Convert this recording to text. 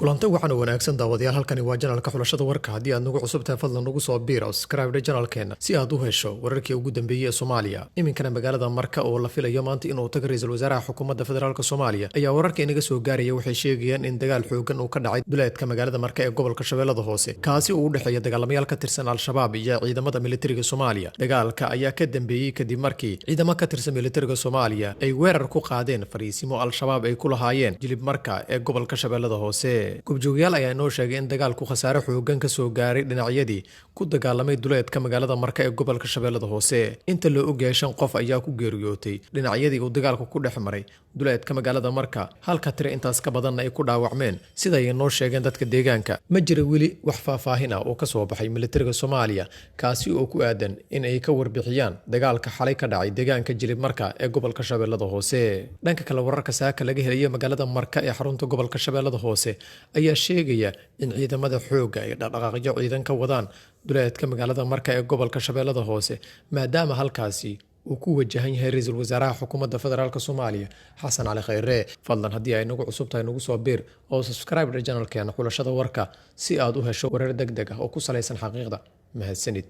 kulanta waxaan wanaagsan daawadayaal halkani waa janalka xulashada warka haddii aad nagu cusub tahay fadlan nagu soo biir oo subscribe janalkeena si aad u hesho wararkii ugu dambeeyay ee Soomaaliya iminkana magaalada Marka oo la filayo maanta inuu tago ra'iisul wasaaraha xukuumadda federaalka Soomaaliya ayaa wararka inaga soo gaaraya waxay sheegayaan in dagaal xoogan uu ka dhacay duleedka magaalada Marka ee gobolka Shabeellada Hoose kaasi oo u dhaxeeya dagaalamayaal ka tirsan al-shabaab iyo ciidamada militariga Soomaaliya dagaalka ayaa ka dambeeyay kadib markii ciidamada ka tirsan militariga Soomaaliya ay weerar ku qaadeen fariisimo al-shabaab ay ku lahaayeen jilib Marka ee gobolka Shabeellada Hoose gubjoogayaal ayaa inoo sheegay in dagaalku khasaare xoogan ka soo gaaray dhinacyadii ku dagaalamay duleedka magaalada Marka ee gobolka Shabeellada Hoose inta loo ogaayay 5 qof ayaa ku geeriyootay dhinacyadii uu dagaalku ku dhex maray duleedka magaalada Marka halka tire intaas ka badan ay ku dhaawacmeen sida ay inoo sheegeen dadka deegaanka ma jira wili wax faahfaahin ah oo ka soo baxay militariga Soomaaliya kaasi oo ku aadan in ay ka warbixiyaan dagaalka xalay ka dhacay deegaanka jilib Marka ee gobolka Shabeellada Hoose dhanka kale wararka saaka laga helay magaalada Marka ee xarunta gobolka Shabeellada Hoose ayaa sheegaya in ciidamada xoogga ay dhaqdhaqaaqyo ciidan ka wadaan duleedka magaalada Marka ee gobolka Shabeellada Hoose maadaama halkaasi uu ku wajahan yahay ra'iisul wasaaraha xukuumadda federaalka Soomaaliya Xasan Cali Khayre fadlan haddii ay nagu cusub tahay nagu soo biir oo subscribe channelkeena xulashada warka si aad u hesho warar degdeg ah oo ku saleysan xaqiiqda mahadsanid